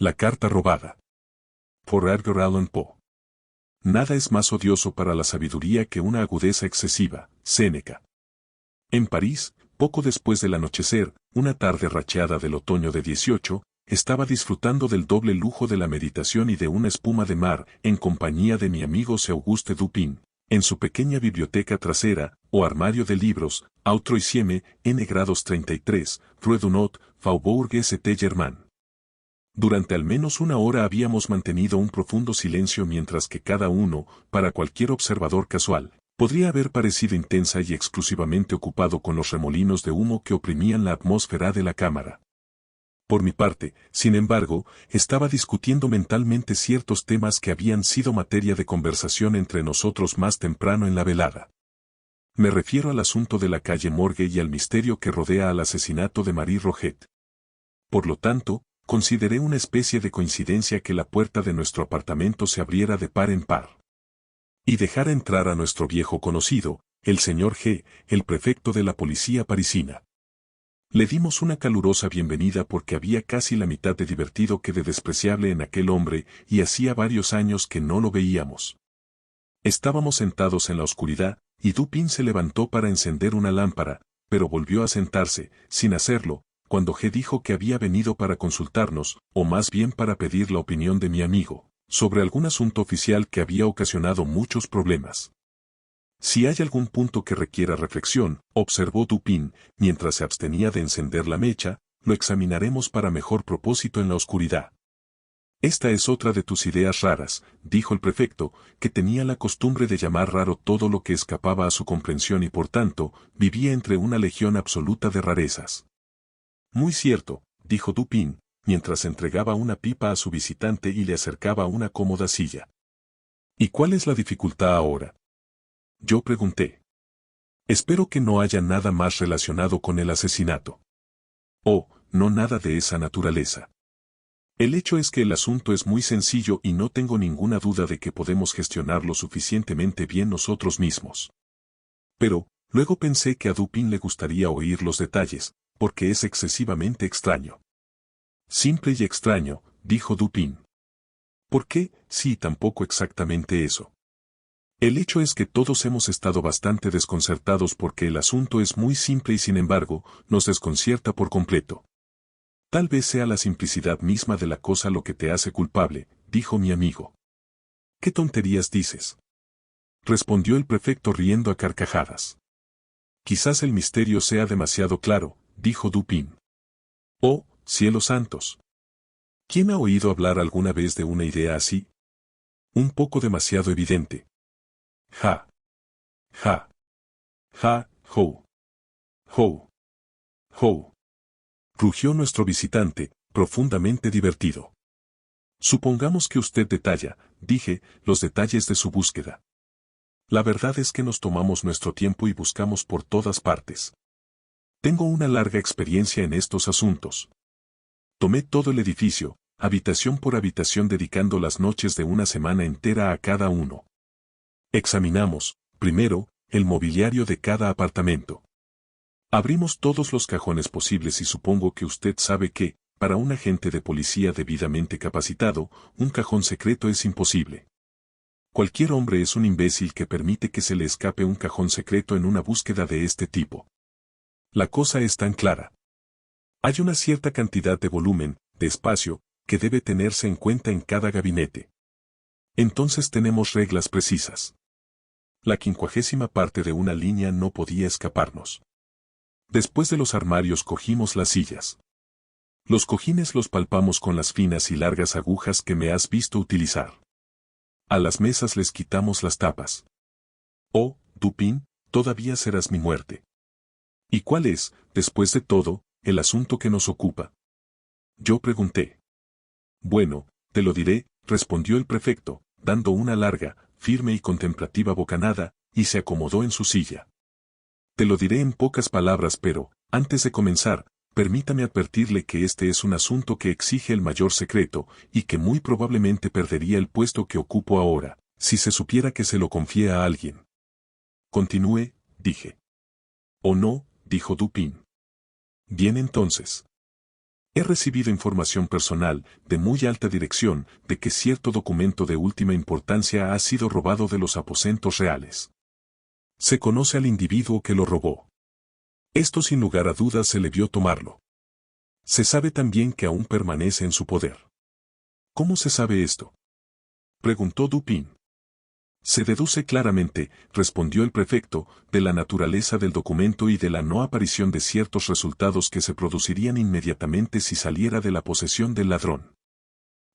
La carta robada. Por Edgar Allan Poe. Nada es más odioso para la sabiduría que una agudeza excesiva. Séneca. En París, poco después del anochecer, una tarde racheada del otoño de 18, estaba disfrutando del doble lujo de la meditación y de una espuma de mar, en compañía de mi amigo Sir Auguste Dupin, en su pequeña biblioteca trasera, o armario de libros, au troisième, N grados 33, Rue Dunot, Faubourg St. Durante al menos una hora habíamos mantenido un profundo silencio mientras que cada uno, para cualquier observador casual, podría haber parecido intensa y exclusivamente ocupado con los remolinos de humo que oprimían la atmósfera de la cámara. Por mi parte, sin embargo, estaba discutiendo mentalmente ciertos temas que habían sido materia de conversación entre nosotros más temprano en la velada. Me refiero al asunto de la calle Morgue y al misterio que rodea al asesinato de Marie Roget. Por lo tanto, consideré una especie de coincidencia que la puerta de nuestro apartamento se abriera de par en par. Y dejara entrar a nuestro viejo conocido, el señor G., el prefecto de la policía parisina. Le dimos una calurosa bienvenida porque había casi la mitad de divertido que de despreciable en aquel hombre y hacía varios años que no lo veíamos. Estábamos sentados en la oscuridad, y Dupin se levantó para encender una lámpara, pero volvió a sentarse, sin hacerlo, cuando G. dijo que había venido para consultarnos, o más bien para pedir la opinión de mi amigo, sobre algún asunto oficial que había ocasionado muchos problemas. Si hay algún punto que requiera reflexión, observó Dupin, mientras se abstenía de encender la mecha, lo examinaremos para mejor propósito en la oscuridad. Esta es otra de tus ideas raras, dijo el prefecto, que tenía la costumbre de llamar raro todo lo que escapaba a su comprensión y por tanto, vivía entre una legión absoluta de rarezas. Muy cierto, dijo Dupin, mientras entregaba una pipa a su visitante y le acercaba una cómoda silla. ¿Y cuál es la dificultad ahora? Yo pregunté. Espero que no haya nada más relacionado con el asesinato. Oh, no nada de esa naturaleza. El hecho es que el asunto es muy sencillo y no tengo ninguna duda de que podemos gestionarlo suficientemente bien nosotros mismos. Pero, luego pensé que a Dupin le gustaría oír los detalles, porque es excesivamente extraño. Simple y extraño, dijo Dupin. ¿Por qué? Sí, tampoco exactamente eso. El hecho es que todos hemos estado bastante desconcertados porque el asunto es muy simple y sin embargo, nos desconcierta por completo. Tal vez sea la simplicidad misma de la cosa lo que te hace culpable, dijo mi amigo. ¿Qué tonterías dices? Respondió el prefecto riendo a carcajadas. Quizás el misterio sea demasiado claro, dijo Dupin. Oh, cielos santos. ¿Quién ha oído hablar alguna vez de una idea así? Un poco demasiado evidente. Ja. Ja. Ja, ho. Ho. Ho. Rugió nuestro visitante, profundamente divertido. Supongamos que usted detalla, dije, los detalles de su búsqueda. La verdad es que nos tomamos nuestro tiempo y buscamos por todas partes. Tengo una larga experiencia en estos asuntos. Tomé todo el edificio, habitación por habitación dedicando las noches de una semana entera a cada uno. Examinamos, primero, el mobiliario de cada apartamento. Abrimos todos los cajones posibles y supongo que usted sabe que, para un agente de policía debidamente capacitado, un cajón secreto es imposible. Cualquier hombre es un imbécil que permite que se le escape un cajón secreto en una búsqueda de este tipo. La cosa es tan clara. Hay una cierta cantidad de volumen, de espacio, que debe tenerse en cuenta en cada gabinete. Entonces tenemos reglas precisas. La 50ª parte de una línea no podía escaparnos. Después de los armarios cogimos las sillas. Los cojines los palpamos con las finas y largas agujas que me has visto utilizar. A las mesas les quitamos las tapas. Oh, Dupin, todavía serás mi muerte. ¿Y cuál es, después de todo, el asunto que nos ocupa? Yo pregunté. Bueno, te lo diré, respondió el prefecto, dando una larga, firme y contemplativa bocanada, y se acomodó en su silla. Te lo diré en pocas palabras pero, antes de comenzar, permítame advertirle que este es un asunto que exige el mayor secreto, y que muy probablemente perdería el puesto que ocupo ahora, si se supiera que se lo confía a alguien. Continúe, dije. ¿O no?, dijo Dupin. Bien entonces. He recibido información personal, de muy alta dirección, de que cierto documento de última importancia ha sido robado de los aposentos reales. Se conoce al individuo que lo robó. Esto sin lugar a dudas se le vio tomarlo. Se sabe también que aún permanece en su poder. ¿Cómo se sabe esto?, preguntó Dupin. Se deduce claramente, respondió el prefecto, de la naturaleza del documento y de la no aparición de ciertos resultados que se producirían inmediatamente si saliera de la posesión del ladrón.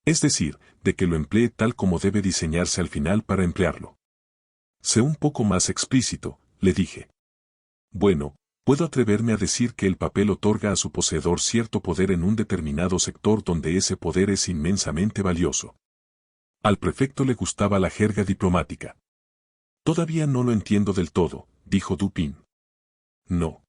Es decir, de que lo emplee tal como debe diseñarse al final para emplearlo. Sé un poco más explícito, le dije. Bueno, puedo atreverme a decir que el papel otorga a su poseedor cierto poder en un determinado sector donde ese poder es inmensamente valioso. Al prefecto le gustaba la jerga diplomática. Todavía no lo entiendo del todo, dijo Dupin. No.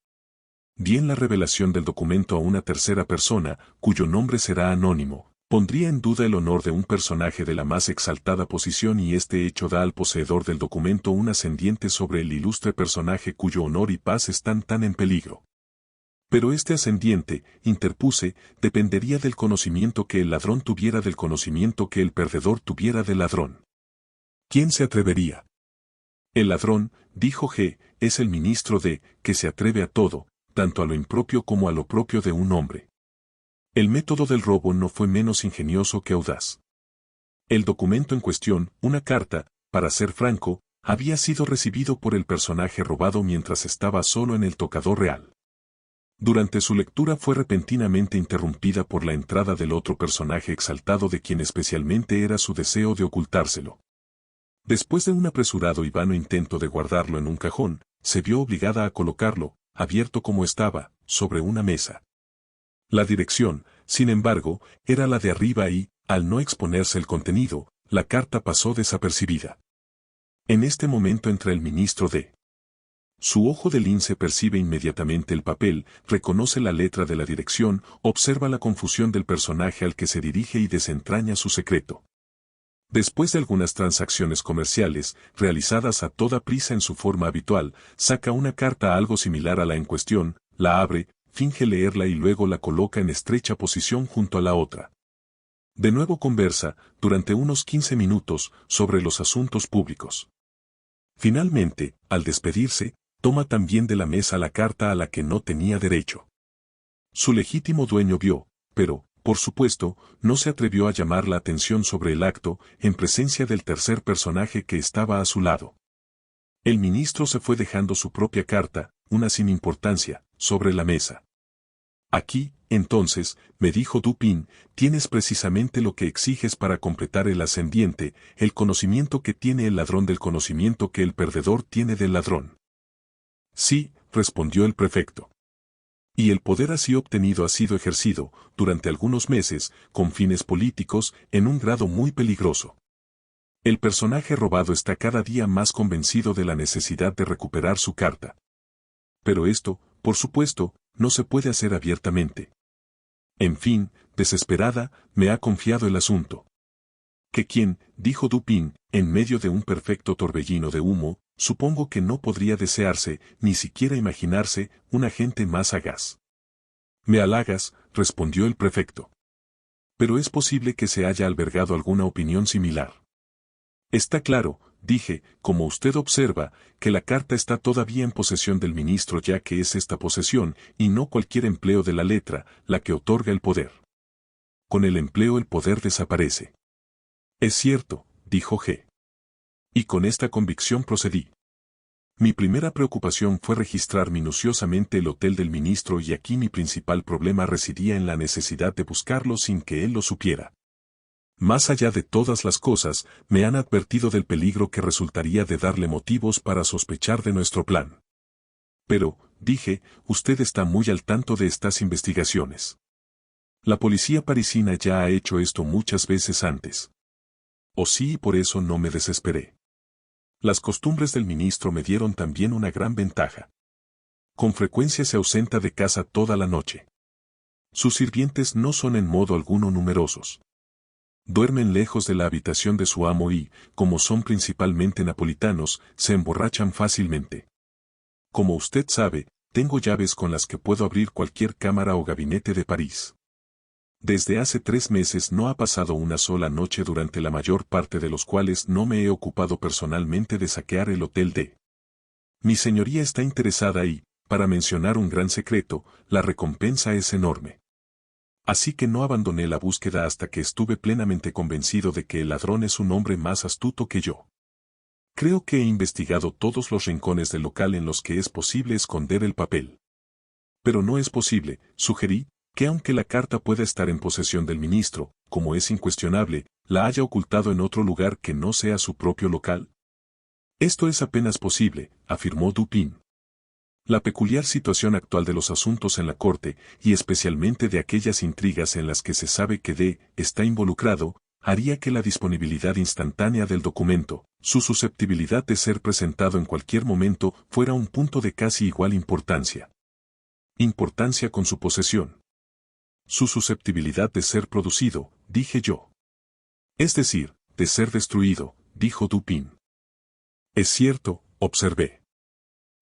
Bien, la revelación del documento a una tercera persona, cuyo nombre será anónimo, pondría en duda el honor de un personaje de la más exaltada posición y este hecho da al poseedor del documento un ascendiente sobre el ilustre personaje cuyo honor y paz están tan en peligro. Pero este ascendiente, interpuse, dependería del conocimiento que el ladrón tuviera del conocimiento que el perdedor tuviera del ladrón. ¿Quién se atrevería? El ladrón, dijo G., es el ministro de, que se atreve a todo, tanto a lo impropio como a lo propio de un hombre. El método del robo no fue menos ingenioso que audaz. El documento en cuestión, una carta, para ser franco, había sido recibido por el personaje robado mientras estaba solo en el tocador real. Durante su lectura fue repentinamente interrumpida por la entrada del otro personaje exaltado de quien especialmente era su deseo de ocultárselo. Después de un apresurado y vano intento de guardarlo en un cajón, se vio obligada a colocarlo, abierto como estaba, sobre una mesa. La dirección, sin embargo, era la de arriba y, al no exponerse el contenido, la carta pasó desapercibida. En este momento entra el ministro de. Su ojo de lince percibe inmediatamente el papel, reconoce la letra de la dirección, observa la confusión del personaje al que se dirige y desentraña su secreto. Después de algunas transacciones comerciales, realizadas a toda prisa en su forma habitual, saca una carta algo similar a la en cuestión, la abre, finge leerla y luego la coloca en estrecha posición junto a la otra. De nuevo conversa, durante unos 15 minutos, sobre los asuntos públicos. Finalmente, al despedirse, toma también de la mesa la carta a la que no tenía derecho. Su legítimo dueño vio, pero, por supuesto, no se atrevió a llamar la atención sobre el acto, en presencia del tercer personaje que estaba a su lado. El ministro se fue dejando su propia carta, una sin importancia, sobre la mesa. Aquí, entonces, me dijo Dupin, tienes precisamente lo que exiges para completar el ascendiente, el conocimiento que tiene el ladrón del conocimiento que el perdedor tiene del ladrón. Sí, respondió el prefecto. Y el poder así obtenido ha sido ejercido, durante algunos meses, con fines políticos, en un grado muy peligroso. El personaje robado está cada día más convencido de la necesidad de recuperar su carta. Pero esto, por supuesto, no se puede hacer abiertamente. En fin, desesperada, me ha confiado el asunto. ¿Que quién?, dijo Dupin, en medio de un perfecto torbellino de humo, supongo que no podría desearse, ni siquiera imaginarse, un agente más sagaz. Me halagas, respondió el prefecto. Pero es posible que se haya albergado alguna opinión similar. Está claro, dije, como usted observa, que la carta está todavía en posesión del ministro ya que es esta posesión, y no cualquier empleo de la letra, la que otorga el poder. Con el empleo el poder desaparece. Es cierto, dijo G. Y con esta convicción procedí. Mi primera preocupación fue registrar minuciosamente el hotel del ministro y aquí mi principal problema residía en la necesidad de buscarlo sin que él lo supiera. Más allá de todas las cosas, me han advertido del peligro que resultaría de darle motivos para sospechar de nuestro plan. Pero, dije, usted está muy al tanto de estas investigaciones. La policía parisina ya ha hecho esto muchas veces antes. O sí, y por eso no me desesperé. Las costumbres del ministro me dieron también una gran ventaja. Con frecuencia se ausenta de casa toda la noche. Sus sirvientes no son en modo alguno numerosos. Duermen lejos de la habitación de su amo y, como son principalmente napolitanos, se emborrachan fácilmente. Como usted sabe, tengo llaves con las que puedo abrir cualquier cámara o gabinete de París. Desde hace 3 meses no ha pasado una sola noche durante la mayor parte de los cuales no me he ocupado personalmente de saquear el hotel D. Mi señoría está interesada y, para mencionar un gran secreto, la recompensa es enorme. Así que no abandoné la búsqueda hasta que estuve plenamente convencido de que el ladrón es un hombre más astuto que yo. Creo que he investigado todos los rincones del local en los que es posible esconder el papel. Pero no es posible, sugerí, que aunque la carta pueda estar en posesión del ministro, como es incuestionable, la haya ocultado en otro lugar que no sea su propio local. Esto es apenas posible, afirmó Dupin. La peculiar situación actual de los asuntos en la corte, y especialmente de aquellas intrigas en las que se sabe que D. está involucrado, haría que la disponibilidad instantánea del documento, su susceptibilidad de ser presentado en cualquier momento, fuera un punto de casi igual importancia. Importancia con su posesión. Su susceptibilidad de ser producido, dije yo. Es decir, de ser destruido, dijo Dupin. Es cierto, observé.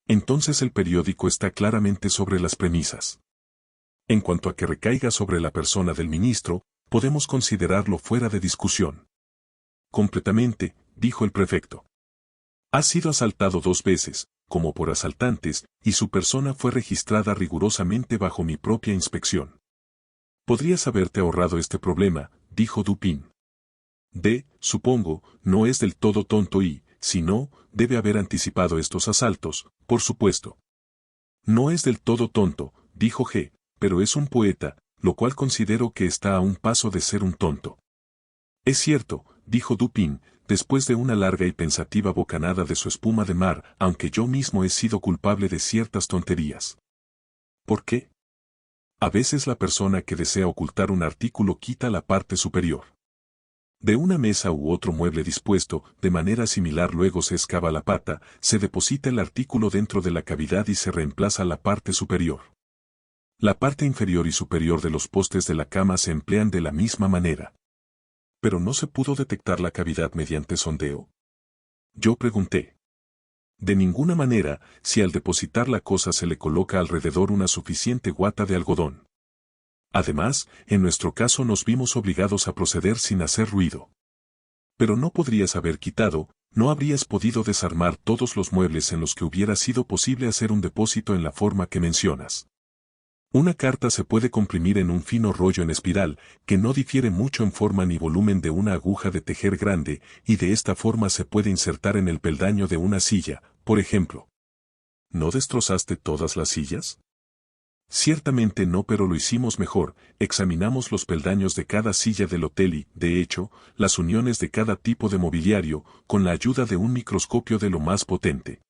Entonces el periódico está claramente sobre las premisas. En cuanto a que recaiga sobre la persona del ministro, podemos considerarlo fuera de discusión. Completamente, dijo el prefecto. Ha sido asaltado 2 veces, como por asaltantes, y su persona fue registrada rigurosamente bajo mi propia inspección. Podrías haberte ahorrado este problema, dijo Dupin. D, supongo, no es del todo tonto y, si no, debe haber anticipado estos asaltos, por supuesto. No es del todo tonto, dijo G, pero es un poeta, lo cual considero que está a un paso de ser un tonto. Es cierto, dijo Dupin, después de una larga y pensativa bocanada de su espuma de mar, aunque yo mismo he sido culpable de ciertas tonterías. ¿Por qué? A veces la persona que desea ocultar un artículo quita la parte superior. De una mesa u otro mueble dispuesto, de manera similar luego se excava la pata, se deposita el artículo dentro de la cavidad y se reemplaza la parte superior. La parte inferior y superior de los postes de la cama se emplean de la misma manera. ¿Pero no se pudo detectar la cavidad mediante sondeo? Yo pregunté. De ninguna manera, si al depositar la cosa se le coloca alrededor una suficiente guata de algodón. Además, en nuestro caso nos vimos obligados a proceder sin hacer ruido. Pero no podrías haber quitado, no habrías podido desarmar todos los muebles en los que hubiera sido posible hacer un depósito en la forma que mencionas. Una carta se puede comprimir en un fino rollo en espiral, que no difiere mucho en forma ni volumen de una aguja de tejer grande, y de esta forma se puede insertar en el peldaño de una silla, por ejemplo. ¿No destrozaste todas las sillas? Ciertamente no, pero lo hicimos mejor, examinamos los peldaños de cada silla del hotel y, de hecho, las uniones de cada tipo de mobiliario, con la ayuda de un microscopio de lo más potente.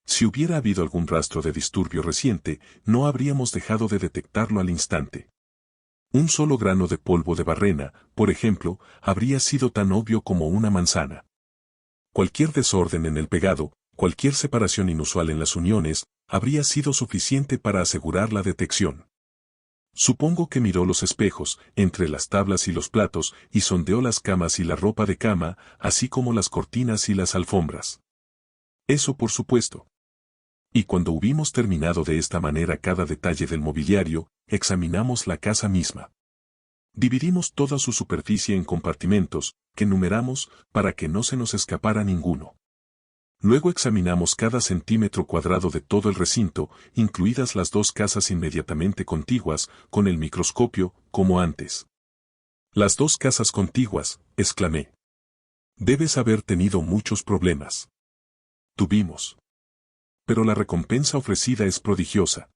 Si hubiera habido algún rastro de disturbio reciente, no habríamos dejado de detectarlo al instante. Un solo grano de polvo de barrena, por ejemplo, habría sido tan obvio como una manzana. Cualquier desorden en el pegado, cualquier separación inusual en las uniones, habría sido suficiente para asegurar la detección. Supongo que miró los espejos, entre las tablas y los platos, y sondeó las camas y la ropa de cama, así como las cortinas y las alfombras. Eso por supuesto. Y cuando hubimos terminado de esta manera cada detalle del mobiliario, examinamos la casa misma. Dividimos toda su superficie en compartimentos, que numeramos, para que no se nos escapara ninguno. Luego examinamos cada centímetro cuadrado de todo el recinto, incluidas las 2 casas inmediatamente contiguas, con el microscopio, como antes. Las 2 casas contiguas, exclamé. Debes haber tenido muchos problemas. Tuvimos. Pero la recompensa ofrecida es prodigiosa.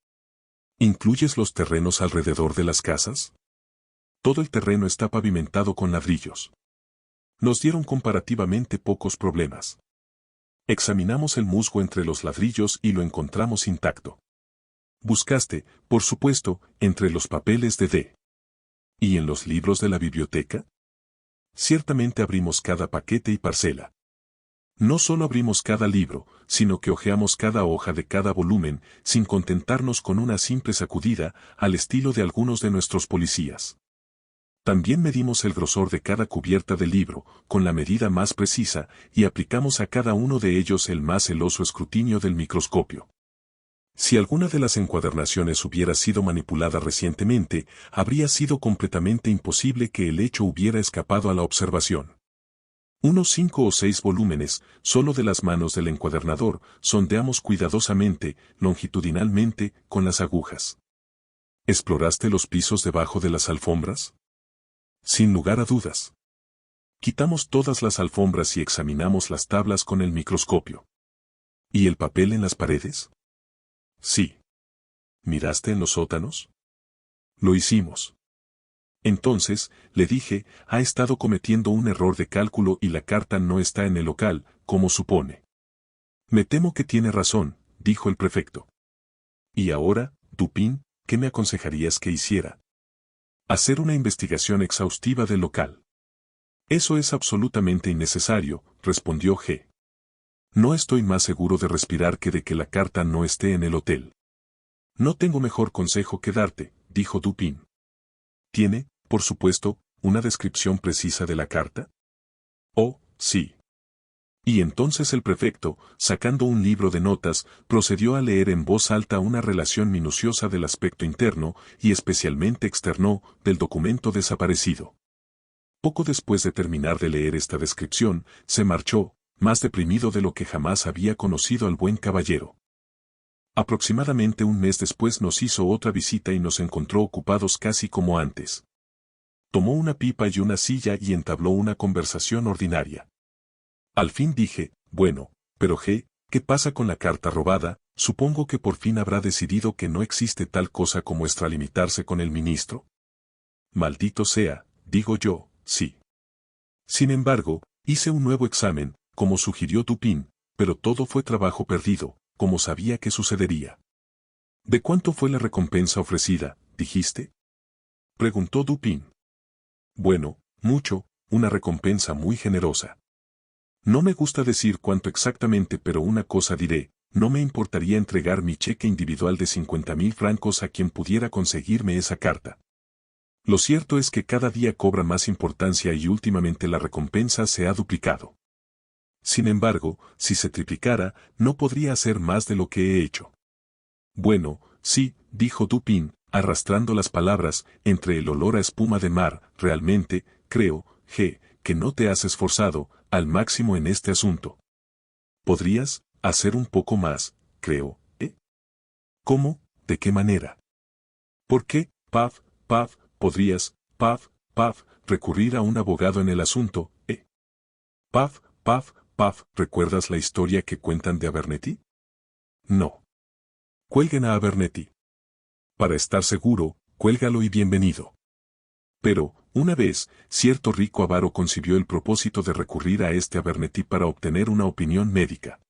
¿Incluyes los terrenos alrededor de las casas? Todo el terreno está pavimentado con ladrillos. Nos dieron comparativamente pocos problemas. Examinamos el musgo entre los ladrillos y lo encontramos intacto. Buscaste, por supuesto, entre los papeles de D. ¿Y en los libros de la biblioteca? Ciertamente abrimos cada paquete y parcela. No solo abrimos cada libro, sino que hojeamos cada hoja de cada volumen, sin contentarnos con una simple sacudida, al estilo de algunos de nuestros policías. También medimos el grosor de cada cubierta del libro, con la medida más precisa, y aplicamos a cada uno de ellos el más celoso escrutinio del microscopio. Si alguna de las encuadernaciones hubiera sido manipulada recientemente, habría sido completamente imposible que el hecho hubiera escapado a la observación. Unos 5 o 6 volúmenes, solo de las manos del encuadernador, sondeamos cuidadosamente, longitudinalmente, con las agujas. ¿Exploraste los pisos debajo de las alfombras? Sin lugar a dudas. Quitamos todas las alfombras y examinamos las tablas con el microscopio. ¿Y el papel en las paredes? Sí. ¿Miraste en los sótanos? Lo hicimos. Entonces, le dije, ha estado cometiendo un error de cálculo y la carta no está en el local, como supone. Me temo que tiene razón, dijo el prefecto. Y ahora, Dupin, ¿qué me aconsejarías que hiciera? Hacer una investigación exhaustiva del local. Eso es absolutamente innecesario, respondió G. No estoy más seguro de respirar que de que la carta no esté en el hotel. No tengo mejor consejo que darte, dijo Dupin. ¿Tiene, por supuesto, una descripción precisa de la carta? Oh, sí. Y entonces el prefecto, sacando un libro de notas, procedió a leer en voz alta una relación minuciosa del aspecto interno, y especialmente externo, del documento desaparecido. Poco después de terminar de leer esta descripción, se marchó, más deprimido de lo que jamás había conocido al buen caballero. Aproximadamente un mes después nos hizo otra visita y nos encontró ocupados casi como antes. Tomó una pipa y una silla y entabló una conversación ordinaria. Al fin dije, bueno, pero G, ¿qué pasa con la carta robada? Supongo que por fin habrá decidido que no existe tal cosa como extralimitarse con el ministro. Maldito sea, digo yo, sí. Sin embargo, hice un nuevo examen, como sugirió Dupin, pero todo fue trabajo perdido, como sabía que sucedería. ¿De cuánto fue la recompensa ofrecida, dijiste? Preguntó Dupin. Bueno, mucho, una recompensa muy generosa. No me gusta decir cuánto exactamente, pero una cosa diré, no me importaría entregar mi cheque individual de 50.000 francos a quien pudiera conseguirme esa carta. Lo cierto es que cada día cobra más importancia y últimamente la recompensa se ha duplicado. Sin embargo, si se triplicara, no podría hacer más de lo que he hecho. Bueno, sí, dijo Dupin, arrastrando las palabras, entre el olor a espuma de mar, realmente, creo, G, que no te has esforzado, al máximo en este asunto. ¿Podrías hacer un poco más, creo, eh? ¿Cómo? ¿De qué manera? ¿Por qué, Paf, podrías, Paf, recurrir a un abogado en el asunto, eh? Paf, ¿recuerdas la historia que cuentan de Abernethy? No. Cuelguen a Abernethy. Para estar seguro, cuélgalo y bienvenido. Pero, una vez, cierto rico avaro concibió el propósito de recurrir a este Abernethy para obtener una opinión médica.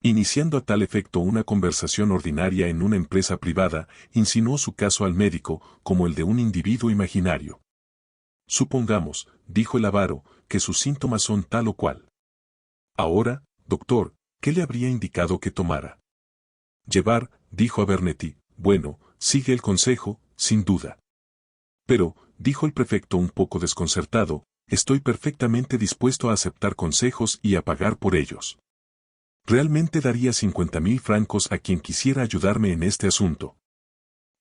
Iniciando a tal efecto una conversación ordinaria en una empresa privada, insinuó su caso al médico, como el de un individuo imaginario. Supongamos, dijo el avaro, que sus síntomas son tal o cual. Ahora, doctor, ¿qué le habría indicado que tomara? Llevar, dijo Abernethy, bueno, sigue el consejo, sin duda. Pero, dijo el prefecto un poco desconcertado, estoy perfectamente dispuesto a aceptar consejos y a pagar por ellos. Realmente daría 50.000 francos a quien quisiera ayudarme en este asunto.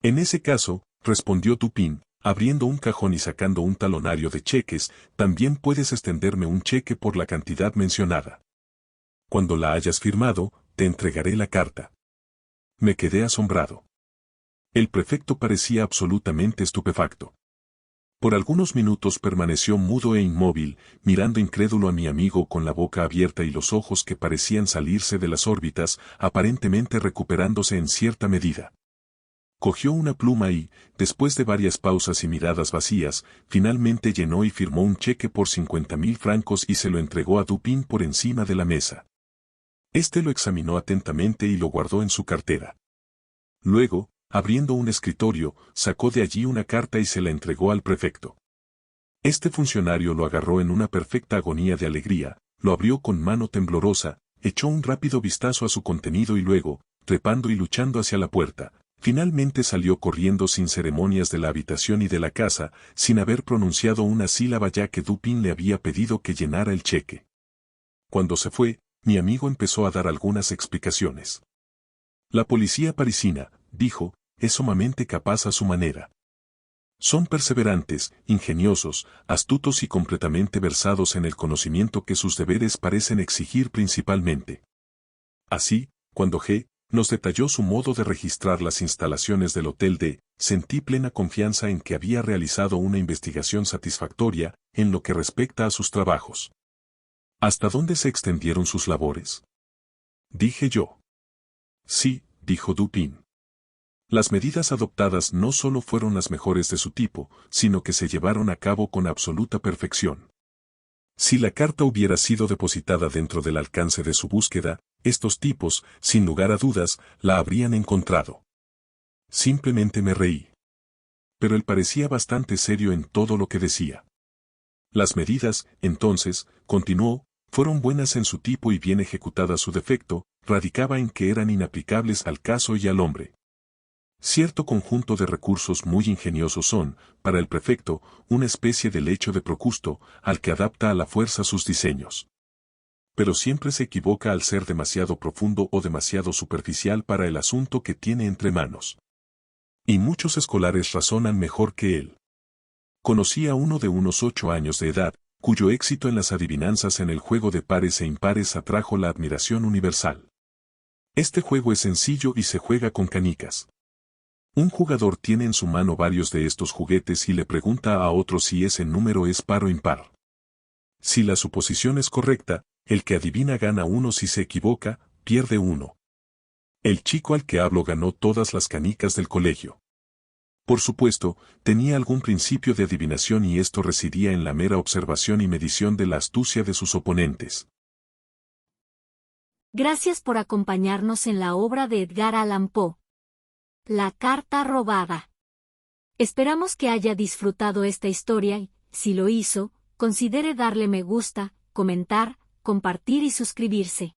En ese caso, respondió Dupin, abriendo un cajón y sacando un talonario de cheques, también puedes extenderme un cheque por la cantidad mencionada. Cuando la hayas firmado, te entregaré la carta. Me quedé asombrado. El prefecto parecía absolutamente estupefacto. Por algunos minutos permaneció mudo e inmóvil, mirando incrédulo a mi amigo con la boca abierta y los ojos que parecían salirse de las órbitas, aparentemente recuperándose en cierta medida. Cogió una pluma y, después de varias pausas y miradas vacías, finalmente llenó y firmó un cheque por 50.000 francos y se lo entregó a Dupin por encima de la mesa. Este lo examinó atentamente y lo guardó en su cartera. Luego, abriendo un escritorio, sacó de allí una carta y se la entregó al prefecto. Este funcionario lo agarró en una perfecta agonía de alegría, lo abrió con mano temblorosa, echó un rápido vistazo a su contenido y luego, trepando y luchando hacia la puerta, finalmente salió corriendo sin ceremonias de la habitación y de la casa, sin haber pronunciado una sílaba ya que Dupin le había pedido que llenara el cheque. Cuando se fue, mi amigo empezó a dar algunas explicaciones. La policía parisina, dijo, es sumamente capaz a su manera. Son perseverantes, ingeniosos, astutos y completamente versados en el conocimiento que sus deberes parecen exigir principalmente. Así, cuando G. nos detalló su modo de registrar las instalaciones del Hotel D, sentí plena confianza en que había realizado una investigación satisfactoria en lo que respecta a sus trabajos. ¿Hasta dónde se extendieron sus labores? Dije yo. Sí, dijo Dupin. Las medidas adoptadas no solo fueron las mejores de su tipo, sino que se llevaron a cabo con absoluta perfección. Si la carta hubiera sido depositada dentro del alcance de su búsqueda, estos tipos, sin lugar a dudas, la habrían encontrado. Simplemente me reí. Pero él parecía bastante serio en todo lo que decía. Las medidas, entonces, continuó, fueron buenas en su tipo y bien ejecutadas. Su defecto radicaba en que eran inaplicables al caso y al hombre. Cierto conjunto de recursos muy ingeniosos son, para el prefecto, una especie de lecho de Procusto, al que adapta a la fuerza sus diseños. Pero siempre se equivoca al ser demasiado profundo o demasiado superficial para el asunto que tiene entre manos. Y muchos escolares razonan mejor que él. Conocí a uno de unos 8 años de edad, cuyo éxito en las adivinanzas en el juego de pares e impares atrajo la admiración universal. Este juego es sencillo y se juega con canicas. Un jugador tiene en su mano varios de estos juguetes y le pregunta a otro si ese número es par o impar. Si la suposición es correcta, el que adivina gana 1, si se equivoca, pierde 1. El chico al que hablo ganó todas las canicas del colegio. Por supuesto, tenía algún principio de adivinación y esto residía en la mera observación y medición de la astucia de sus oponentes. Gracias por acompañarnos en la obra de Edgar Allan Poe. La carta robada. Esperamos que haya disfrutado esta historia y, si lo hizo, considere darle me gusta, comentar, compartir y suscribirse.